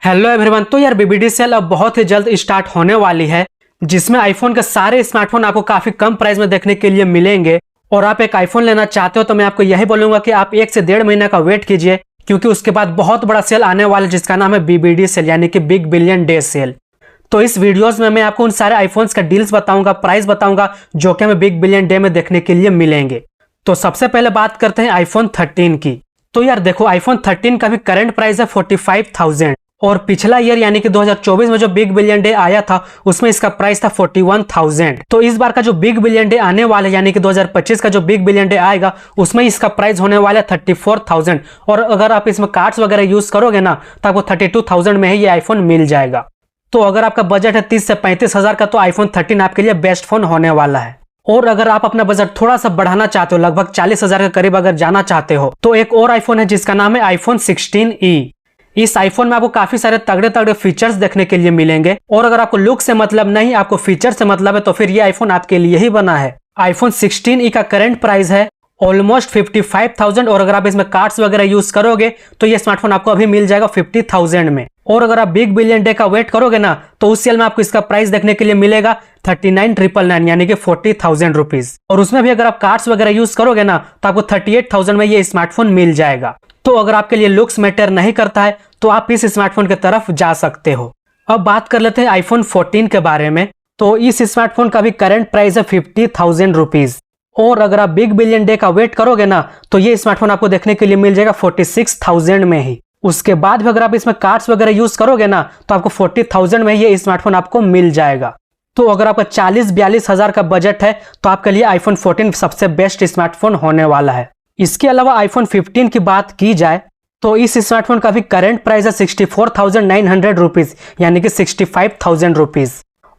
Hello everyone. तो यार BBD cell अब बहुत ही जल्द स्टार्ट होने वाली है, जिसमें आईफोन के सारे स्मार्टफोन आपको काफी कम प्राइस में देखने के लिए मिलेंगे। और आप एक आईफोन लेना चाहते हो तो मैं आपको यही बोलूंगा कि आप 1 से 1.5 महीने का वेट कीजिए, क्योंकि उसके बाद बहुत बड़ा सेल आने वाला है जिसका नाम है बीबीडी सेल, यानी कि बिग बिलियन डे सेल। तो इस वीडियोस में मैं आपको उन सारे आईफोन्स का डील्स बताऊंगा, प्राइस बताऊंगा, जो कि हमें बिग बिलियन डे में देखने के लिए मिलेंगे। तो सबसे पहले बात करते हैं आईफोन 13 की। तो यार देखो, आईफोन 13 का भी करंट प्राइस है 45,000 और पिछला ईयर यानी कि 2024 में जो बिग बिलियन डे आया था उसमें इसका प्राइस था 41,000। तो इस बार का जो बिग बिलियन डे आने वाला है यानी कि 2025 का जो बिग बिलियन डे आएगा उसमें इसका प्राइस होने वाला है 34,000। और अगर आप इसमें कार्ड्स वगैरह यूज करोगे ना तो आपको 32,000 में ही ये आईफोन मिल जाएगा। तो अगर आपका बजट है 30 से 35 हजार का तो आईफोन 13 आपके लिए बेस्ट फोन होने वाला है। और अगर आप अपना बजट थोड़ा सा बढ़ाना चाहते हो, लगभग 40 हजार के करीब अगर जाना चाहते हो, तो एक और आईफोन है जिसका नाम है आईफोन 16e। इस आईफोन में आपको काफी सारे तगड़े तगड़े फीचर्स देखने के लिए मिलेंगे। और अगर आपको लुक से मतलब नहीं, आपको फीचर से मतलब है, तो फिर ये आईफोन आपके लिए ही बना है। आईफोन 16e का करंट प्राइस है ऑलमोस्ट 55,000 और अगर आप इसमें कार्ड्स वगैरह यूज करोगे तो ये स्मार्टफोन आपको अभी मिल जाएगा 50,000 में। और अगर आप बिग बिलियन डे का वेट करोगे ना तो उस सेल में आपको इसका प्राइस देखने के लिए मिलेगा 39,999 यानी कि 40,000 रुपीज। और उसमें भी अगर आप कार्ड्स वगैरह यूज करोगे ना तो आपको 38,000 में ये स्मार्टफोन मिल जाएगा। तो अगर आपके लिए लुक्स मैटर नहीं करता है तो आप इस स्मार्टफोन की तरफ जा सकते हो। अब बात कर लेते हैं आईफोन 14 के बारे में। तो इस स्मार्टफोन का भी करंट प्राइस है 50,000 रुपीज और अगर आप बिग बिलियन डे का वेट करोगे ना तो ये स्मार्टफोन आपको देखने के लिए मिल जाएगा 46,000 में ही। उसके बाद भी अगर आप इसमें कार्ड्स वगैरह यूज करोगे ना तो आपको 40,000 में ये स्मार्टफोन आपको मिल जाएगा। तो अगर आपका 40-42 हजार का बजट है तो आपके लिए आईफोन 14 सबसे बेस्ट स्मार्टफोन होने वाला है। इसके अलावा आईफोन 15 की बात की जाए तो इस स्मार्टफोन का भी करंट प्राइस है 64,900 रुपीज यानी कि 65,000 रुपीज।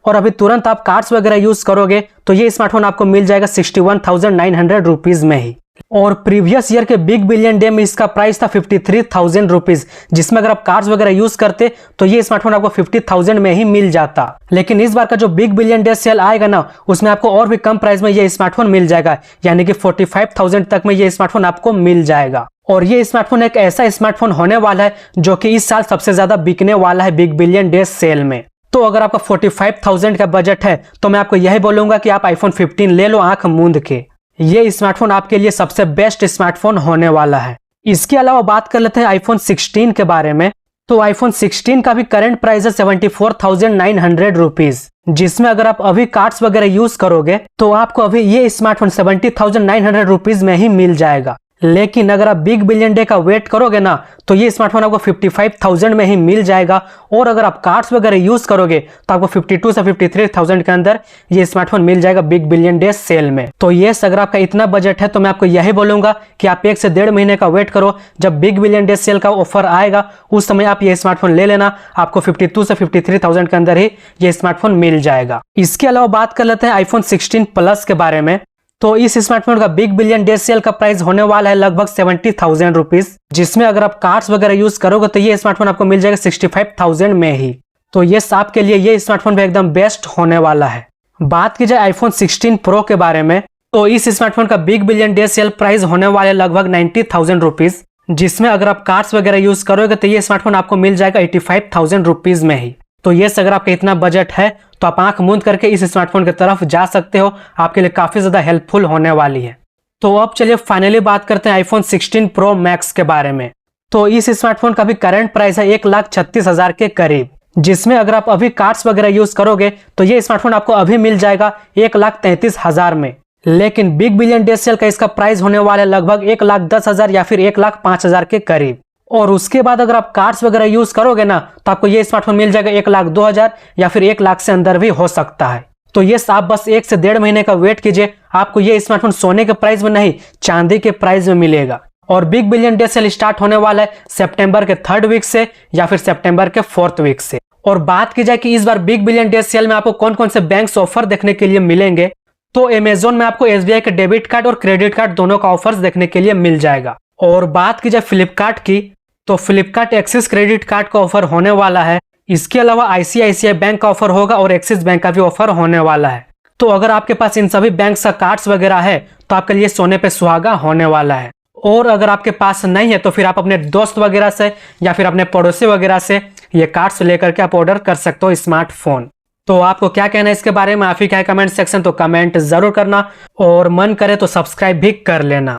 और अभी तुरंत आप कार्ड्स वगैरह यूज करोगे तो ये स्मार्टफोन आपको मिल जाएगा 61,900 रुपीज में ही। और प्रीवियस ईयर के बिग बिलियन डे में इसका प्राइस था 53,000 रुपीज, जिसमें अगर आप कार्ड्स वगैरह यूज करते तो ये स्मार्टफोन आपको 50,000 में ही मिल जाता। लेकिन इस बार का जो बिग बिलियन डे सेल आएगा ना उसमें आपको और भी कम प्राइस में ये स्मार्टफोन मिल जाएगा, यानी कि 45,000 तक में ये स्मार्टफोन आपको मिल जाएगा। और ये स्मार्टफोन एक ऐसा स्मार्टफोन होने वाला है जो कि इस साल सबसे ज्यादा बिकने वाला है बिग बिलियन डे सेल में। तो अगर आपका 45,000 का बजट है तो मैं आपको यही बोलूंगा कि आप आईफोन 15 ले लो आंख मूंद के। ये स्मार्टफोन आपके लिए सबसे बेस्ट स्मार्टफोन होने वाला है। इसके अलावा बात कर लेते हैं आईफोन 16 के बारे में। तो आईफोन 16 का भी करंट प्राइस है 74,900 रुपीज, जिसमें अगर आप अभी कार्ड्स वगैरह यूज करोगे तो आपको अभी ये स्मार्टफोन 70,900 रुपीज में ही मिल जाएगा। लेकिन अगर आप बिग बिलियन डे का वेट करोगे ना तो ये स्मार्टफोन आपको 55,000 में ही मिल जाएगा। और अगर आप कार्ड्स वगैरह यूज करोगे तो आपको 52 से 53,000 के अंदर ये स्मार्टफोन मिल जाएगा बिग बिलियन डे सेल में। तो ये अगर आपका इतना बजट है तो मैं आपको यही बोलूंगा कि आप 1 से 1.5 महीने का वेट करो। जब बिग बिलियन डे सेल का ऑफर आएगा उस समय आप ये स्मार्टफोन ले लेना, आपको 52 से 53,000 के अंदर ही ये स्मार्टफोन मिल जाएगा। इसके अलावा बात कर लेते हैं आईफोन 16 प्लस के बारे में। तो इस स्मार्टफोन का बिग बिलियन डे सेल का प्राइस होने वाला है लगभग 70,000 रुपीज, जिसमें अगर आप कार्ड्स वगैरह यूज करोगे तो ये स्मार्टफोन आपको मिल जाएगा 65,000 में ही। तो ये आपके लिए ये स्मार्टफोन भी एकदम बेस्ट होने वाला है। बात की जाए आईफोन 16 प्रो के बारे में तो इस स्मार्टफोन का big billion day sale price होने वाला है लगभग 90,000 रुपीज, जिसमें अगर आप कार्ड्स वगैरह यूज करोगे तो ये स्मार्टफोन आपको मिल जाएगा 85,000 रुपीज में ही। तो ये अगर आपका इतना बजट है तो आप आंख मूंद करके इस स्मार्टफोन की तरफ जा सकते हो, आपके लिए काफी ज्यादा हेल्पफुल होने वाली है। तो अब चलिए फाइनली बात करते हैं आईफोन 16 प्रो मैक्स के बारे में। तो इस स्मार्टफोन का भी करंट प्राइस है 1,36,000 के करीब, जिसमें अगर आप अभी कार्ड्स वगैरह यूज करोगे तो ये स्मार्टफोन आपको अभी मिल जाएगा 1,33,000 में। लेकिन बिग बिलियन डे सेल का इसका प्राइस होने वाला है लगभग 1,10,000 या फिर 1,05,000 के करीब। और उसके बाद अगर आप कार्ड्स वगैरह यूज करोगे ना तो आपको ये स्मार्टफोन मिल जाएगा 1,02,000 या फिर 1,00,000 से अंदर भी हो सकता है। तो ये आप बस 1 से 1.5 महीने का वेट कीजिए, आपको ये स्मार्टफोन सोने के प्राइस में नहीं चांदी के प्राइस में मिलेगा। और big billion day cell start होने वाला है सितंबर के 3rd वीक से या फिर सितंबर के 4th वीक से। और बात की जाए कि इस बार बिग बिलियन डे सेल में आपको कौन कौन से बैंक्स ऑफर देखने के लिए मिलेंगे, तो अमेजोन में आपको SBI के डेबिट कार्ड और क्रेडिट कार्ड दोनों का ऑफर्स देखने के लिए मिल जाएगा। और बात की जाए फ्लिपकार्ट की तो फ्लिपकार्ट एक्सिस क्रेडिट कार्ड का ऑफर होने वाला है। इसके अलावा ICICI बैंक का ऑफर होगा और एक्सिस बैंक का भी ऑफर होने वाला है। तो अगर आपके पास इन सभी बैंक का कार्ड्स वगैरह है तो आपके लिए सोने पे सुहागा होने वाला है। और अगर आपके पास नहीं है तो फिर आप अपने दोस्त वगैरह से या फिर अपने पड़ोसी वगैरह से ये कार्ड से लेकर के आप ऑर्डर कर सकते हो स्मार्टफोन। तो आपको क्या कहना है इसके बारे में, आप ही क्या है कमेंट सेक्शन, तो कमेंट जरूर करना और मन करे तो सब्सक्राइब भी कर लेना।